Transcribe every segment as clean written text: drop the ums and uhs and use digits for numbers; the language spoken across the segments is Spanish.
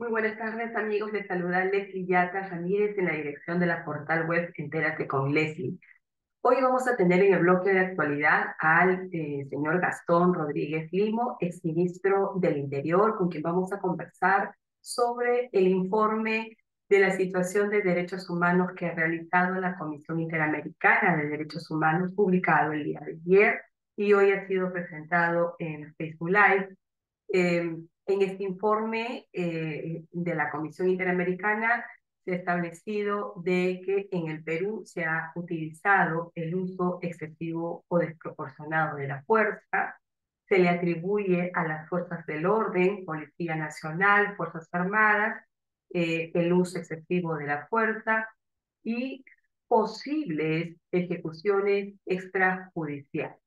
Muy buenas tardes, amigos. Les saluda Leslie Yata Ramírez en la dirección de la portal web Entérate con Leslie. Hoy vamos a tener en el bloque de actualidad al señor Gastón Rodríguez Limo, exministro del Interior, con quien vamos a conversar sobre el informe de la situación de derechos humanos que ha realizado la Comisión Interamericana de Derechos Humanos, publicado el día de ayer y hoy ha sido presentado en Facebook Live. En este informe de la Comisión Interamericana se ha establecido de que en el Perú se ha utilizado el uso excesivo o desproporcionado de la fuerza, se le atribuye a las fuerzas del orden, Policía Nacional, Fuerzas Armadas, el uso excesivo de la fuerza y posibles ejecuciones extrajudiciales.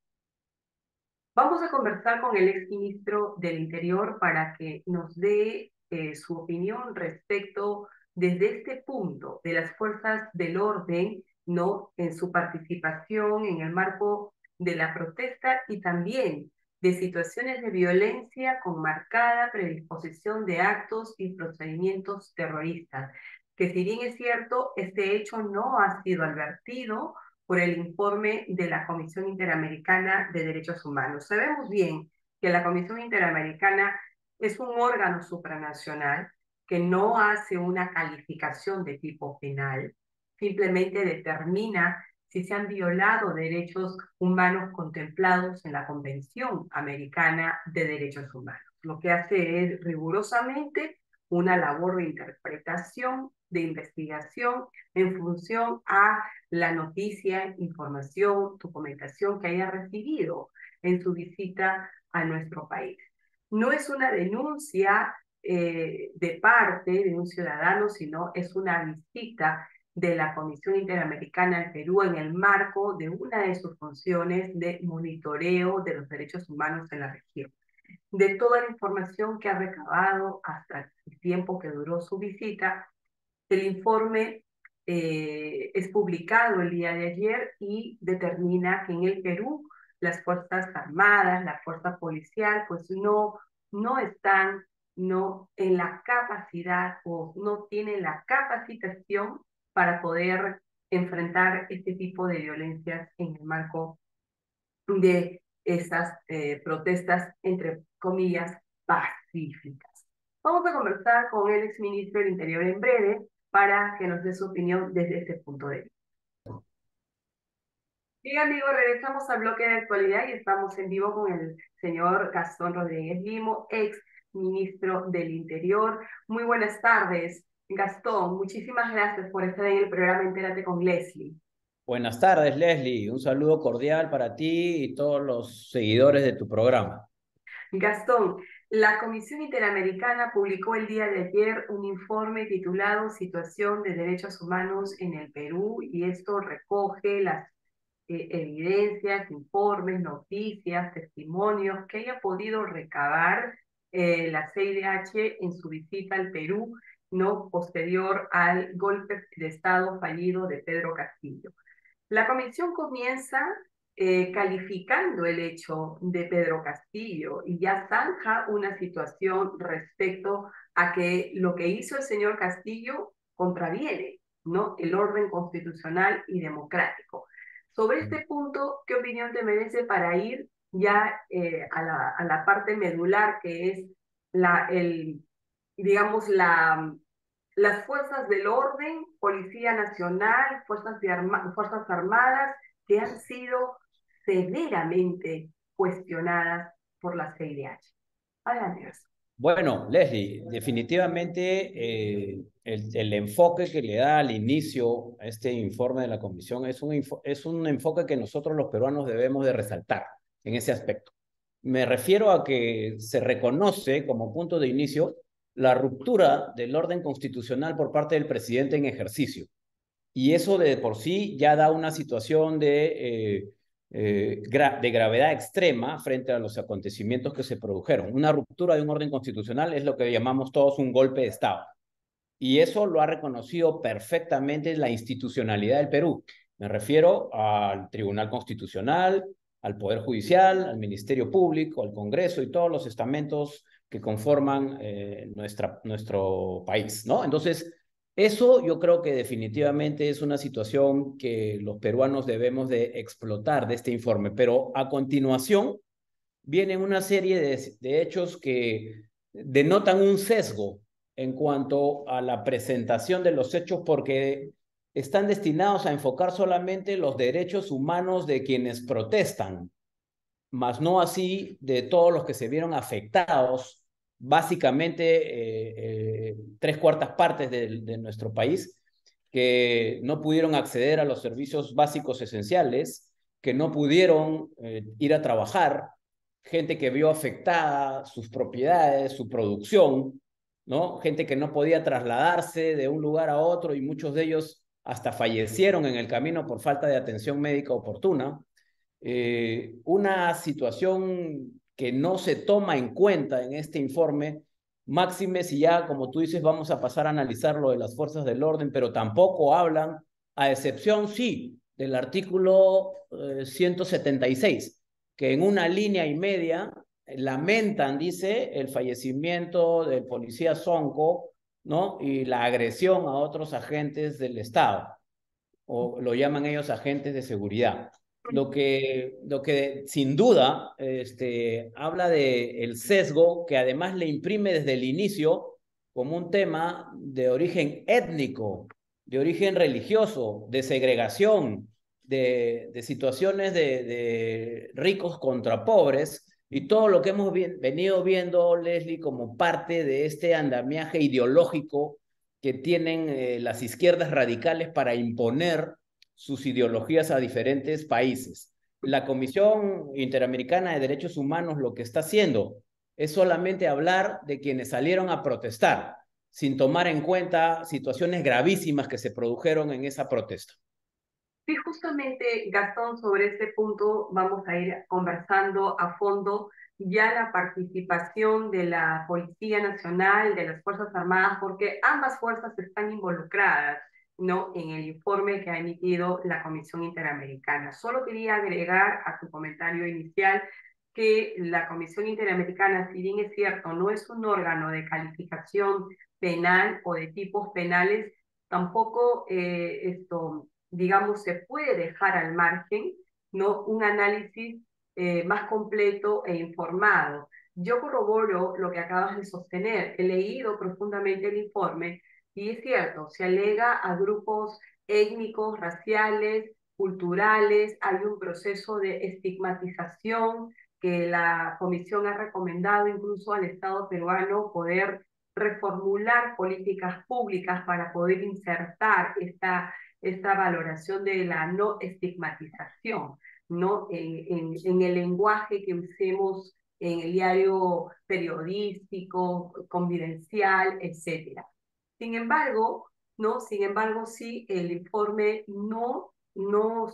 Vamos a conversar con el exministro del Interior para que nos dé su opinión respecto desde este punto de las fuerzas del orden, ¿no? En su participación en el marco de la protesta y también de situaciones de violencia con marcada predisposición de actos y procedimientos terroristas, que si bien es cierto, este hecho no ha sido advertido por el informe de la Comisión Interamericana de Derechos Humanos. Sabemos bien que la Comisión Interamericana es un órgano supranacional que no hace una calificación de tipo penal, simplemente determina si se han violado derechos humanos contemplados en la Convención Americana de Derechos Humanos. Lo que hace es rigurosamente una labor de interpretación, de investigación en función a la noticia, información, documentación que haya recibido en su visita a nuestro país. No es una denuncia de parte de un ciudadano, sino es una visita de la Comisión Interamericana al Perú en el marco de una de sus funciones de monitoreo de los derechos humanos en la región. De toda la información que ha recabado hasta el tiempo que duró su visita, el informe es publicado el día de ayer y determina que en el Perú las Fuerzas Armadas, la Fuerza Policial, pues no están no en la capacidad o no tienen la capacitación para poder enfrentar este tipo de violencias en el marco de esas protestas, entre comillas, pacíficas. Vamos a conversar con el exministro del Interior en breve para que nos dé su opinión desde este punto de vista. Bien, amigos, regresamos al bloque de actualidad y estamos en vivo con el señor Gastón Rodríguez Limo, ex ministro del Interior. Muy buenas tardes, Gastón. Muchísimas gracias por estar en el programa Entérate con Leslie. Buenas tardes, Leslie. Un saludo cordial para ti y todos los seguidores de tu programa. Gastón, la Comisión Interamericana publicó el día de ayer un informe titulado Situación de Derechos Humanos en el Perú y esto recoge las evidencias, informes, noticias, testimonios que haya podido recabar la CIDH en su visita al Perú, no posterior al golpe de Estado fallido de Pedro Castillo. La comisión comienza calificando el hecho de Pedro Castillo y ya zanja una situación respecto a que lo que hizo el señor Castillo contraviene, ¿no?, el orden constitucional y democrático. Sobre este punto, ¿qué opinión te merece para ir ya a la parte medular que es digamos, las fuerzas del orden, Policía Nacional, Fuerzas Armadas, que han sido severamente cuestionadas por la CIDH? Adelante. Bueno, Leslie, definitivamente el enfoque que le da al inicio a este informe de la Comisión es un enfoque que nosotros los peruanos debemos de resaltar en ese aspecto. Me refiero a que se reconoce como punto de inicio la ruptura del orden constitucional por parte del presidente en ejercicio. Y eso de por sí ya da una situación de gravedad extrema frente a los acontecimientos que se produjeron. Una ruptura de un orden constitucional es lo que llamamos todos un golpe de Estado. Y eso lo ha reconocido perfectamente la institucionalidad del Perú. Me refiero al Tribunal Constitucional, al Poder Judicial, al Ministerio Público, al Congreso y todos los estamentos que conforman nuestro país, ¿no? Entonces, eso yo creo que definitivamente es una situación que los peruanos debemos de explotar de este informe, pero a continuación vienen una serie de hechos que denotan un sesgo en cuanto a la presentación de los hechos porque están destinados a enfocar solamente los derechos humanos de quienes protestan, mas no así de todos los que se vieron afectados, básicamente tres cuartas partes de nuestro país, que no pudieron acceder a los servicios básicos esenciales, que no pudieron ir a trabajar, gente que vio afectada sus propiedades, su producción, ¿no? Gente que no podía trasladarse de un lugar a otro y muchos de ellos hasta fallecieron en el camino por falta de atención médica oportuna. Una situación que no se toma en cuenta en este informe, máxime si ya, como tú dices, vamos a pasar a analizar lo de las fuerzas del orden, pero tampoco hablan, a excepción, sí, del artículo 176, que en una línea y media lamentan, dice, el fallecimiento del policía Sonco, ¿no? Y la agresión a otros agentes del Estado, o lo llaman ellos agentes de seguridad. Lo que sin duda habla de el sesgo que además le imprime desde el inicio como un tema de origen étnico, de origen religioso, de segregación, de situaciones de ricos contra pobres, y todo lo que hemos venido viendo, Leslie, como parte de este andamiaje ideológico que tienen las izquierdas radicales para imponer sus ideologías a diferentes países. La Comisión Interamericana de Derechos Humanos lo que está haciendo es solamente hablar de quienes salieron a protestar, sin tomar en cuenta situaciones gravísimas que se produjeron en esa protesta. Sí, justamente, Gastón, sobre este punto vamos a ir conversando a fondo ya la participación de la Policía Nacional, de las Fuerzas Armadas, porque ambas fuerzas están involucradas, ¿no?, en el informe que ha emitido la Comisión Interamericana. Solo quería agregar a tu comentario inicial que la Comisión Interamericana, si bien es cierto, no es un órgano de calificación penal o de tipos penales, tampoco digamos, se puede dejar al margen, ¿no?, un análisis más completo e informado. Yo corroboro lo que acabas de sostener. He leído profundamente el informe y es cierto, se alega a grupos étnicos, raciales, culturales, hay un proceso de estigmatización que la Comisión ha recomendado incluso al Estado peruano poder reformular políticas públicas para poder insertar esta valoración de la no estigmatización, ¿no?, en el lenguaje que usemos en el diario periodístico, confidencial, etcétera. Sin embargo, ¿no? Sin embargo, sí, el informe no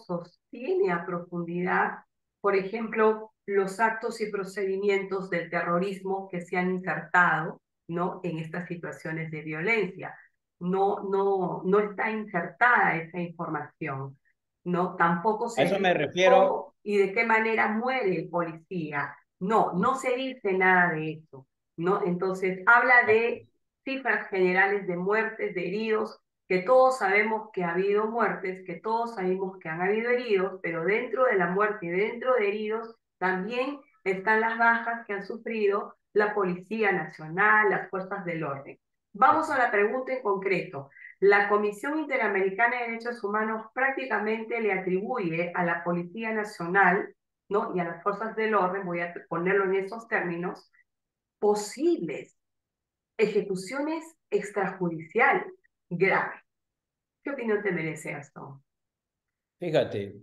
sostiene a profundidad, por ejemplo, los actos y procedimientos del terrorismo que se han insertado, ¿no?, en estas situaciones de violencia. No está insertada esa información, ¿no? Tampoco A se eso me dice refiero. cómo y de qué manera muere el policía. No se dice nada de eso, ¿no? Entonces, habla de cifras generales de muertes, de heridos, que todos sabemos que ha habido muertes, que todos sabemos que han habido heridos, pero dentro de la muerte y dentro de heridos también están las bajas que han sufrido la Policía Nacional, las fuerzas del orden. Vamos a la pregunta en concreto. La Comisión Interamericana de Derechos Humanos prácticamente le atribuye a la Policía Nacional, ¿no?, y a las fuerzas del orden, voy a ponerlo en esos términos, posibles ejecuciones extrajudiciales graves. ¿Qué opinión te merece esto? Fíjate,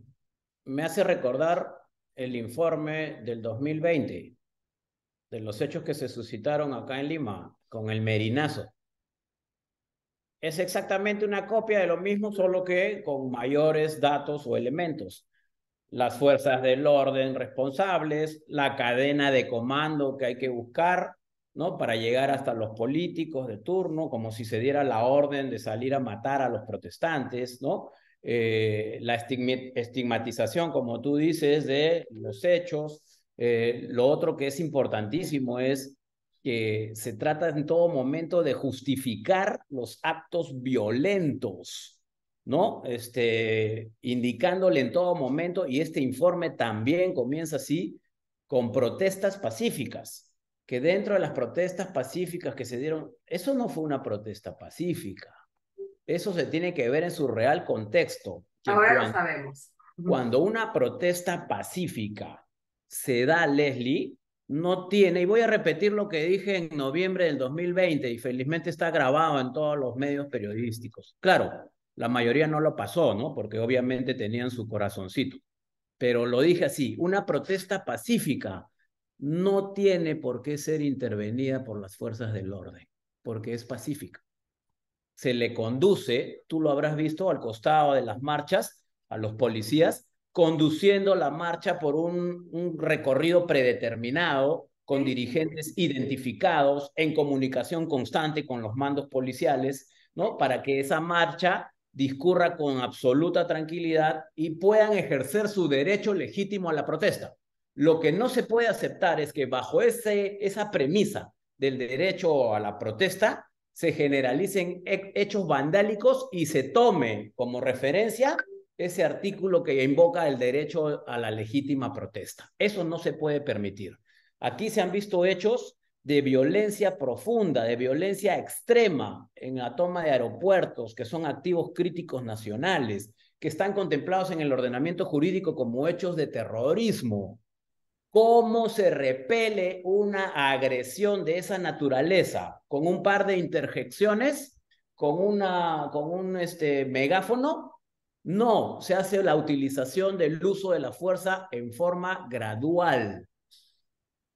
me hace recordar el informe del 2020 de los hechos que se suscitaron acá en Lima con el Merinazo. Es exactamente una copia de lo mismo, solo que con mayores datos o elementos. Las fuerzas del orden responsables, la cadena de comando que hay que buscar, ¿no?, para llegar hasta los políticos de turno, como si se diera la orden de salir a matar a los protestantes, ¿no? La estigmatización, como tú dices, de los hechos. Lo otro que es importantísimo es que se trata en todo momento de justificar los actos violentos, ¿no? Indicándole en todo momento, y este informe también comienza así, con protestas pacíficas, que dentro de las protestas pacíficas que se dieron, eso no fue una protesta pacífica, eso se tiene que ver en su real contexto, que Ahora lo sabemos. cuando una protesta pacífica se da, Leslie, no tiene, y voy a repetir lo que dije en noviembre del 2020, y felizmente está grabado en todos los medios periodísticos. Claro, la mayoría no lo pasó, ¿no? Porque obviamente tenían su corazoncito. Pero lo dije así, una protesta pacífica no tiene por qué ser intervenida por las fuerzas del orden, porque es pacífica. Se le conduce, tú lo habrás visto al costado de las marchas, a los policías, conduciendo la marcha por un recorrido predeterminado, con dirigentes identificados, en comunicación constante con los mandos policiales, ¿no? Para que esa marcha discurra con absoluta tranquilidad y puedan ejercer su derecho legítimo a la protesta. Lo que no se puede aceptar es que bajo esa premisa del derecho a la protesta, se generalicen hechos vandálicos y se tome como referencia ese artículo que invoca el derecho a la legítima protesta. Eso no se puede permitir. Aquí se han visto hechos de violencia profunda, de violencia extrema en la toma de aeropuertos, que son activos críticos nacionales, que están contemplados en el ordenamiento jurídico como hechos de terrorismo. ¿Cómo se repele una agresión de esa naturaleza? ¿Con un par de interjecciones? ¿Con un megáfono? No, se hace la utilización del uso de la fuerza en forma gradual.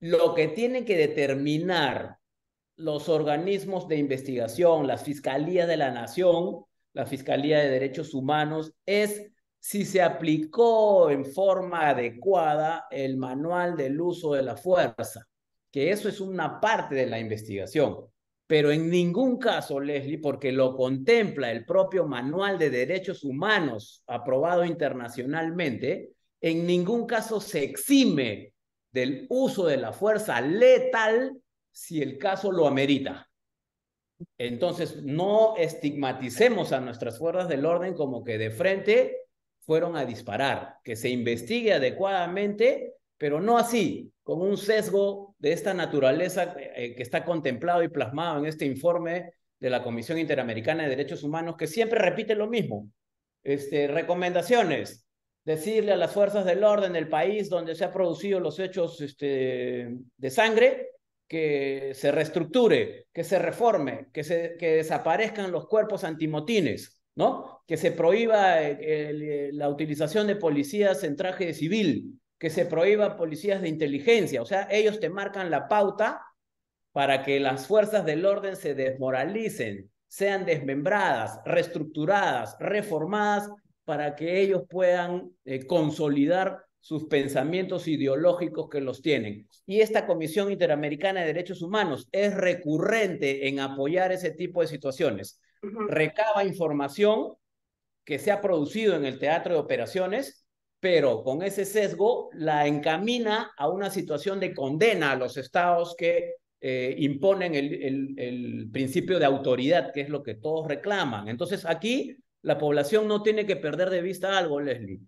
Lo que tienen que determinar los organismos de investigación, las fiscalías de la nación, la Fiscalía de Derechos Humanos, es si se aplicó en forma adecuada el manual del uso de la fuerza, que eso es una parte de la investigación, pero en ningún caso, Leslie, porque lo contempla el propio manual de derechos humanos aprobado internacionalmente, en ningún caso se exime del uso de la fuerza letal si el caso lo amerita. Entonces, no estigmaticemos a nuestras fuerzas del orden como que de frente fueron a disparar, que se investigue adecuadamente, pero no así, con un sesgo de esta naturaleza que está contemplado y plasmado en este informe de la Comisión Interamericana de Derechos Humanos, que siempre repite lo mismo. Recomendaciones, decirle a las fuerzas del orden del país donde se han producido los hechos de sangre, que se reestructure, que se reforme, que desaparezcan los cuerpos antimotines, ¿no? Que se prohíba la utilización de policías en traje de civil, que se prohíba policías de inteligencia. O sea, ellos te marcan la pauta para que las fuerzas del orden se desmoralicen, sean desmembradas, reestructuradas, reformadas, para que ellos puedan consolidar sus pensamientos ideológicos que los tienen. Y esta Comisión Interamericana de Derechos Humanos es recurrente en apoyar ese tipo de situaciones. Recaba información que se ha producido en el teatro de operaciones, pero con ese sesgo la encamina a una situación de condena a los estados que imponen el principio de autoridad, que es lo que todos reclaman. Entonces aquí la población no tiene que perder de vista algo, Leslie.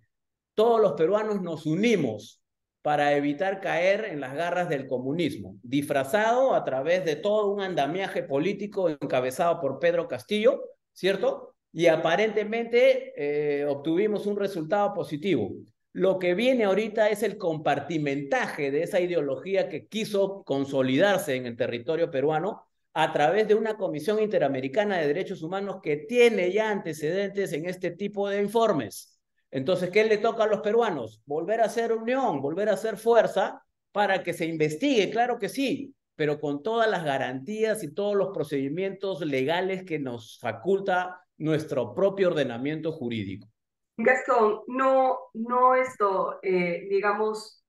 Todos los peruanos nos unimos para evitar caer en las garras del comunismo, disfrazado a través de todo un andamiaje político encabezado por Pedro Castillo, ¿cierto? Y aparentemente obtuvimos un resultado positivo. Lo que viene ahorita es el compartimentaje de esa ideología que quiso consolidarse en el territorio peruano a través de una Comisión Interamericana de Derechos Humanos que tiene ya antecedentes en este tipo de informes. Entonces, ¿qué le toca a los peruanos? Volver a hacer unión, volver a hacer fuerza para que se investigue, claro que sí, pero con todas las garantías y todos los procedimientos legales que nos faculta nuestro propio ordenamiento jurídico. Gastón, no esto, digamos,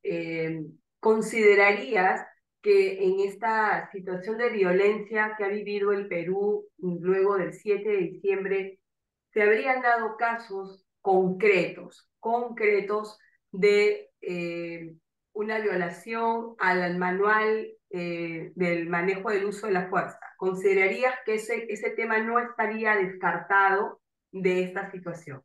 eh, ¿considerarías que en esta situación de violencia que ha vivido el Perú luego del 7 de diciembre, se habrían dado casos concretos de una violación al manual del manejo del uso de la fuerza. ¿Considerarías que ese tema no estaría descartado de esta situación?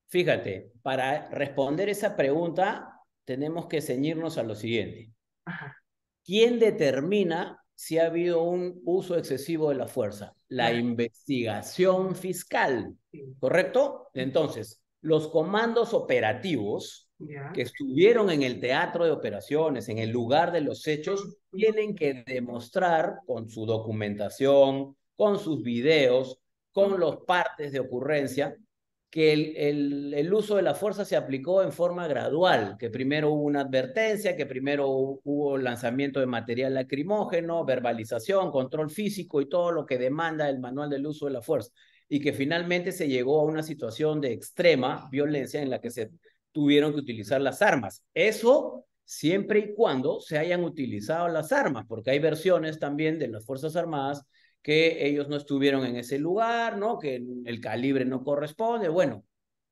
Fíjate, para responder esa pregunta tenemos que ceñirnos a lo siguiente. Ajá, ¿Quién determina si ha habido un uso excesivo de la fuerza? La claro. investigación fiscal, Sí. ¿correcto? Entonces, los comandos operativos Ya. que estuvieron en el teatro de operaciones, en el lugar de los hechos, tienen que demostrar con su documentación, con sus videos, con los partes de ocurrencia, que el uso de la fuerza se aplicó en forma gradual, que primero hubo una advertencia, que primero hubo lanzamiento de material lacrimógeno, verbalización, control físico y todo lo que demanda el manual del uso de la fuerza, y que finalmente se llegó a una situación de extrema violencia en la que se tuvieron que utilizar las armas. Eso siempre y cuando se hayan utilizado las armas, porque hay versiones también de las Fuerzas Armadas que ellos no estuvieron en ese lugar, ¿no? Que el calibre no corresponde. Bueno,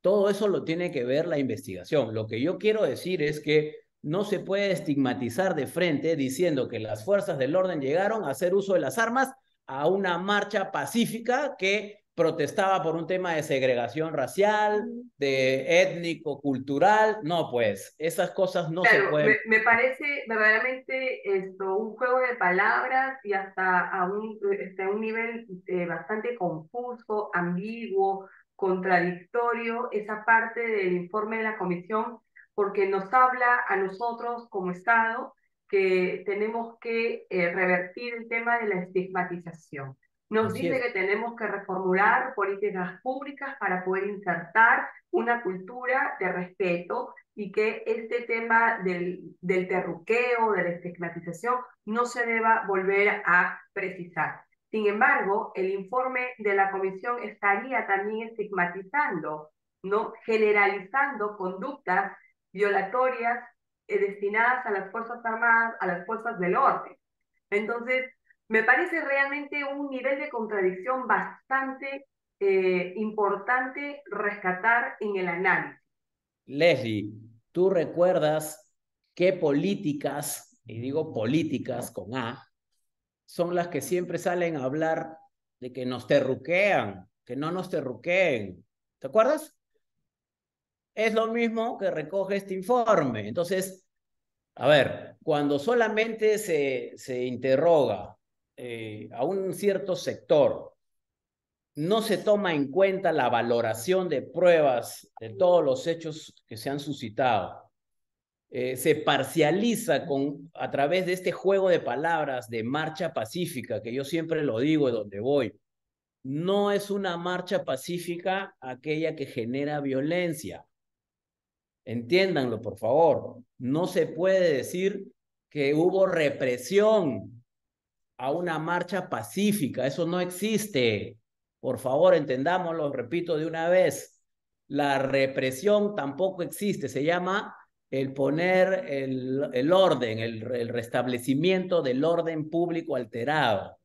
todo eso lo tiene que ver la investigación. Lo que yo quiero decir es que no se puede estigmatizar de frente diciendo que las fuerzas del orden llegaron a hacer uso de las armas a una marcha pacífica que protestaba por un tema de segregación racial, de étnico, cultural. No, pues, esas cosas no se Claro, pueden. me parece verdaderamente esto un juego de palabras y hasta un nivel bastante confuso, ambiguo, contradictorio, esa parte del informe de la comisión, porque nos habla a nosotros como Estado que tenemos que revertir el tema de la estigmatización. Nos Así dice es. que tenemos que reformular políticas públicas para poder insertar una cultura de respeto y que este tema del terruqueo, de la estigmatización, no se deba volver a precisar. Sin embargo, el informe de la comisión estaría también estigmatizando, ¿no? Generalizando conductas violatorias destinadas a las Fuerzas Armadas, a las fuerzas del orden. Entonces, me parece realmente un nivel de contradicción bastante importante rescatar en el análisis. Leslie, ¿tú recuerdas qué políticas, y digo políticas con A, son las que siempre salen a hablar de que nos terruquean, que no nos terruqueen? ¿Te acuerdas? Es lo mismo que recoge este informe. Entonces, a ver, cuando solamente se interroga a un cierto sector, no se toma en cuenta la valoración de pruebas de todos los hechos que se han suscitado, se parcializa a través de este juego de palabras de marcha pacífica, que yo siempre lo digo de donde voy. No es una marcha pacífica aquella que genera violencia. Entiéndanlo, por favor. No se puede decir que hubo represión a una marcha pacífica. Eso no existe. Por favor, entendámoslo, repito de una vez. La represión tampoco existe. Se llama el poner el orden, el restablecimiento del orden público alterado.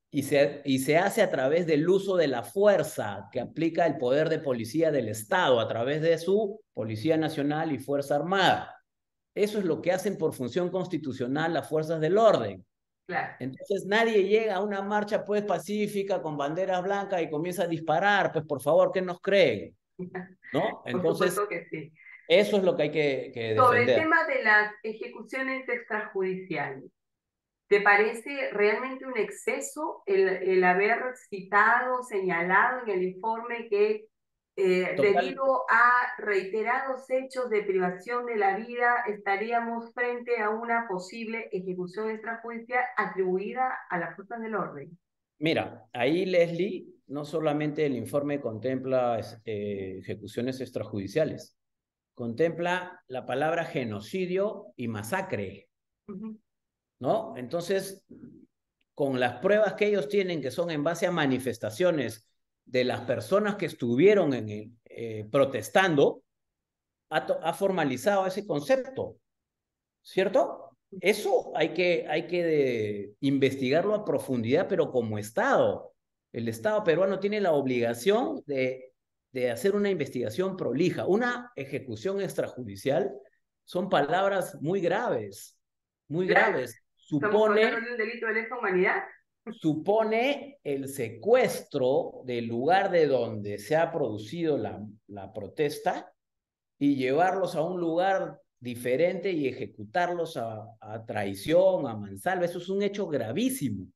Y se hace a través del uso de la fuerza que aplica el poder de policía del Estado a través de su Policía Nacional y Fuerza Armada. Eso es lo que hacen por función constitucional las fuerzas del orden. Claro. Entonces nadie llega a una marcha pues pacífica con banderas blancas y comienza a disparar, pues por favor, ¿qué nos creen? ¿No? Por Entonces, supuesto que sí. eso es lo que hay que Sobre el defender. tema de las ejecuciones extrajudiciales, ¿te parece realmente un exceso el haber citado, señalado en el informe que Total, debido a reiterados hechos de privación de la vida estaríamos frente a una posible ejecución extrajudicial atribuida a las fuerzas del orden? mira, ahí Leslie, no solamente el informe contempla ejecuciones extrajudiciales, contempla la palabra genocidio y masacre, Ujú. ¿no? Entonces, con las pruebas que ellos tienen, que son en base a manifestaciones de las personas que estuvieron protestando, ha formalizado ese concepto, ¿cierto? Eso hay que investigarlo a profundidad, pero como Estado. El Estado peruano tiene la obligación de hacer una investigación prolija. Una ejecución extrajudicial son palabras muy graves, muy Claro, graves. ¿Estamos hablando supone de un delito de lesa humanidad? supone el secuestro del lugar de donde se ha producido la protesta y llevarlos a un lugar diferente y ejecutarlos a traición, a mansalva. Eso es un hecho gravísimo.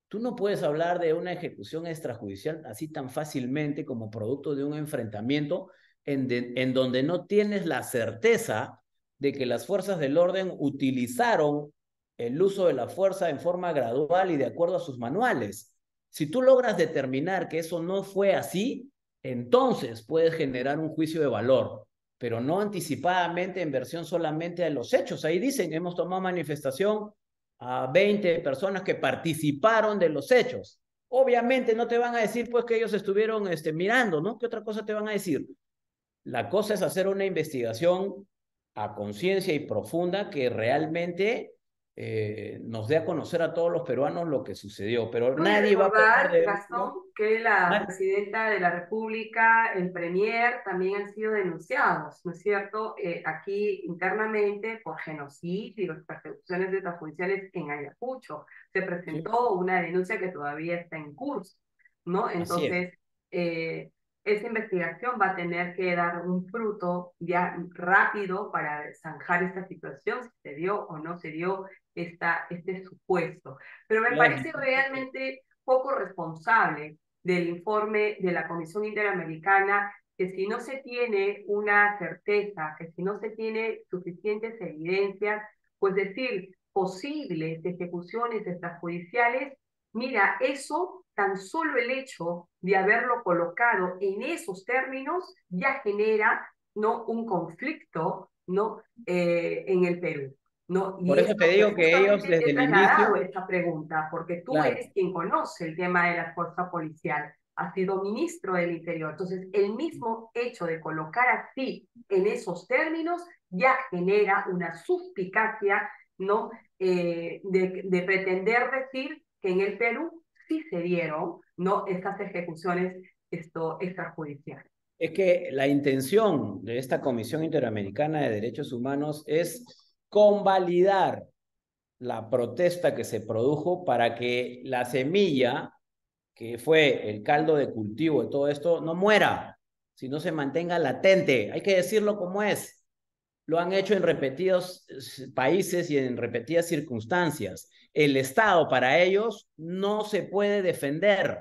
Tú no puedes hablar de una ejecución extrajudicial así tan fácilmente como producto de un enfrentamiento en donde no tienes la certeza de que las fuerzas del orden utilizaron el uso de la fuerza en forma gradual y de acuerdo a sus manuales. Si tú logras determinar que eso no fue así, entonces puedes generar un juicio de valor, pero no anticipadamente en versión solamente de los hechos. Ahí dicen, hemos tomado manifestación a 20 personas que participaron de los hechos. Obviamente no te van a decir pues que ellos estuvieron mirando, ¿no? ¿Qué otra cosa te van a decir? La cosa es hacer una investigación a conciencia y profunda que realmente nos dé a conocer a todos los peruanos lo que sucedió, pero Voy a nadie va a poner recordar, de Gastón, uno. que la presidenta de la República, el premier, también han sido denunciados, ¿no es cierto? Aquí internamente por genocidio y persecuciones extrajudiciales en Ayacucho. Se Sí, presentó una denuncia que todavía está en curso, ¿no? así es. Entonces, esa investigación va a tener que dar un fruto ya rápido para zanjar esta situación, si se dio o no se dio este supuesto. Pero me parece realmente poco responsable del informe de la Comisión Interamericana que si no se tiene una certeza, que si no se tiene suficientes evidencias, pues decir posibles ejecuciones extrajudiciales, mira, eso, tan solo el hecho de haberlo colocado en esos términos ya genera, ¿no?, un conflicto, ¿no?, en el Perú. ¿No? Por Y es eso te lo que digo que ellos justamente te desde he el trasladado inicio, esta pregunta, porque tú claro, eres quien conoce el tema de la fuerza policial, has sido ministro del Interior. Entonces, el mismo hecho de colocar así en esos términos ya genera una suspicacia, ¿no? De pretender decir que en el Perú sí se dieron, ¿no?, estas ejecuciones extrajudiciales. es que la intención de esta Comisión Interamericana de Derechos Humanos es convalidar la protesta que se produjo para que la semilla, que fue el caldo de cultivo de todo esto, no muera, sino se mantenga latente. Hay que decirlo como es. Lo han hecho en repetidos países y en repetidas circunstancias. El Estado para ellos no se puede defender.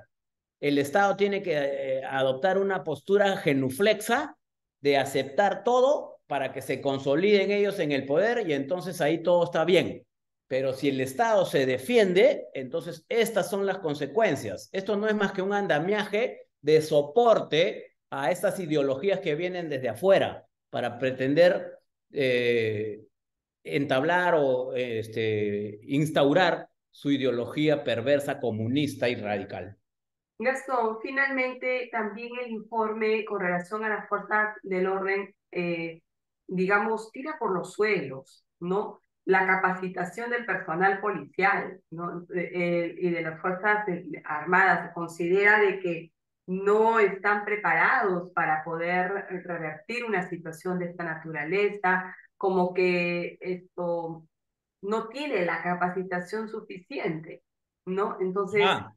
El Estado tiene que adoptar una postura genuflexa de aceptar todo para que se consoliden ellos en el poder y entonces ahí todo está bien. Pero si el Estado se defiende, entonces estas son las consecuencias. Esto no es más que un andamiaje de soporte a estas ideologías que vienen desde afuera para pretender eh, entablar o instaurar su ideología perversa, comunista y radical. Gastón, finalmente también el informe con relación a las fuerzas del orden, digamos, tira por los suelos, ¿no? La capacitación del personal policial, ¿no? Y de las fuerzas armadas. Se considera de que no están preparados para poder revertir una situación de esta naturaleza, como que esto no tiene la capacitación suficiente, ¿no? Entonces, Ah,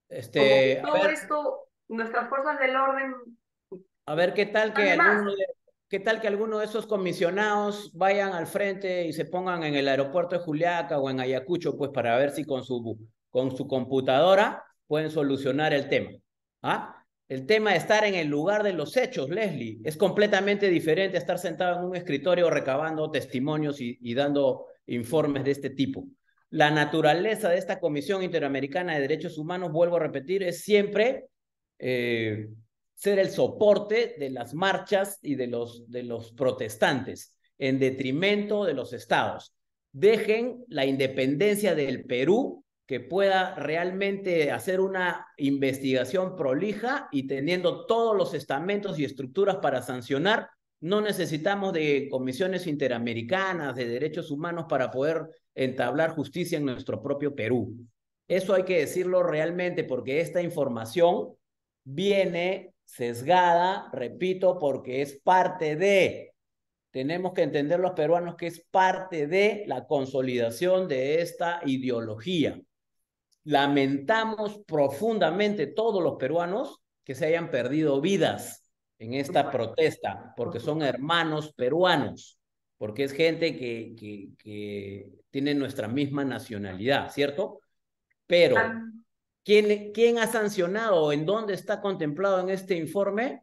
como que a todo ver, esto, nuestras fuerzas del orden a ver están de más. qué tal que alguno de esos comisionados vayan al frente y se pongan en el aeropuerto de Juliaca o en Ayacucho, pues para ver si con su computadora pueden solucionar el tema. ¿Ah? El tema de estar en el lugar de los hechos, Leslie, es completamente diferente a estar sentado en un escritorio recabando testimonios y dando informes de este tipo. La naturaleza de esta Comisión Interamericana de Derechos Humanos, vuelvo a repetir, es siempre eh, ser el soporte de las marchas y de los protestantes en detrimento de los estados. Dejen la independencia del Perú, que pueda realmente hacer una investigación prolija y teniendo todos los estamentos y estructuras para sancionar. No necesitamos de comisiones interamericanas de derechos humanos para poder entablar justicia en nuestro propio Perú. Eso hay que decirlo realmente porque esta información viene sesgada, repito, porque es parte de tenemos que entender los peruanos que es parte de la consolidación de esta ideología. Lamentamos profundamente todos los peruanos que se hayan perdido vidas en esta protesta, porque son hermanos peruanos, porque es gente que tiene nuestra misma nacionalidad, ¿cierto? Pero, ¿quién ha sancionado o en dónde está contemplado en este informe?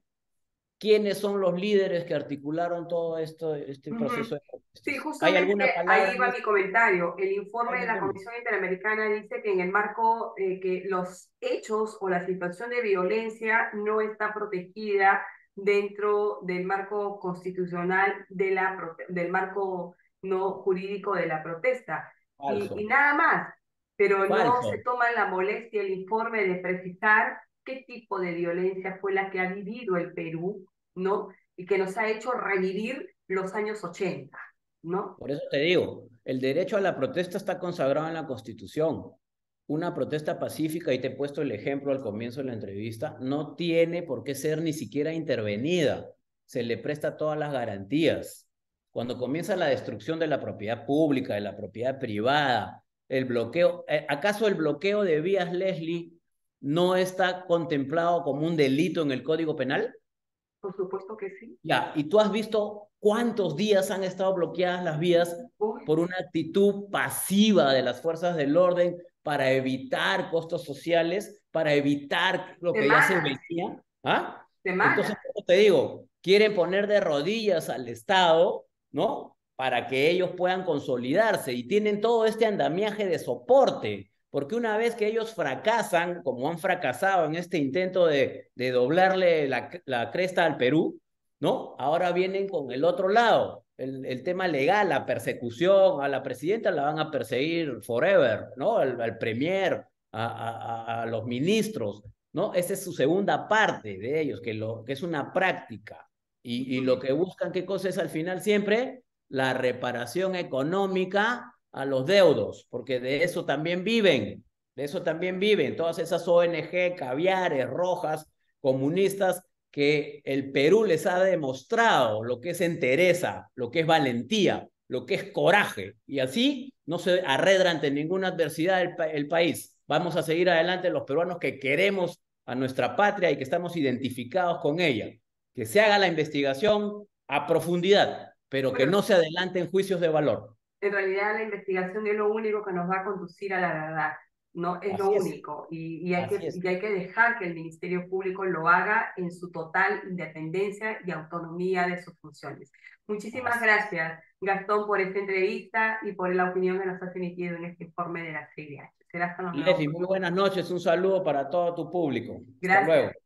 ¿Quiénes son los líderes que articularon todo esto, este proceso de Sí, protestas? ¿Hay alguna justamente palabra ahí en va mi esto? comentario. El informe de la Coménteme. Comisión Interamericana dice que en el marco que los hechos o la situación de violencia no está protegida dentro del marco constitucional del marco no jurídico de la protesta. Y Falso, nada más, pero no se falso. toma la molestia el informe de precisar qué tipo de violencia fue la que ha vivido el Perú, ¿no? Y que nos ha hecho revivir los años 80, ¿no? Por eso te digo, el derecho a la protesta está consagrado en la Constitución. Una protesta pacífica, y te he puesto el ejemplo al comienzo de la entrevista, no tiene por qué ser ni siquiera intervenida. Se le presta todas las garantías. Cuando comienza la destrucción de la propiedad pública, de la propiedad privada, el bloqueo, ¿acaso el bloqueo de vías, Leslie, no está contemplado como un delito en el Código Penal? Por supuesto que sí. Ya, ¿y tú has visto cuántos días han estado bloqueadas las vías Uy, por una actitud pasiva de las fuerzas del orden para evitar costos sociales, para evitar lo que ya se semanas, venía? ¿Ah? Entonces, semanas. como te digo, quieren poner de rodillas al Estado, ¿no? Para que ellos puedan consolidarse y tienen todo este andamiaje de soporte, porque una vez que ellos fracasan, como han fracasado en este intento de doblarle la cresta al Perú, ¿no? Ahora vienen con el otro lado, el tema legal, la persecución, a la presidenta la van a perseguir forever, ¿no? Al premier, a los ministros, ¿no? Esa es su segunda parte de ellos, que es una práctica. Y lo que buscan, ¿qué cosa es al final siempre? La reparación económica a los deudos, porque de eso también viven todas esas ONG, caviares, rojas, comunistas, que el Perú les ha demostrado lo que es entereza, lo que es valentía, lo que es coraje, y así no se arredra ante ninguna adversidad el país. Vamos a seguir adelante los peruanos que queremos a nuestra patria y que estamos identificados con ella. Que se haga la investigación a profundidad, pero que Bueno, no se adelanten juicios de valor. en realidad la investigación es lo único que nos va a conducir a la verdad, ¿no? Es lo Así es, único. Y así es. hay que dejar que el Ministerio Público lo haga en su total independencia y autonomía de sus funciones. Muchísimas Así. gracias, Gastón, por esta entrevista y por la opinión que nos has emitido en este informe de la CIDH. Será hasta una nueva Leslie, muy oportunidad. buenas noches, un saludo para todo tu público. Hasta Gracias. luego.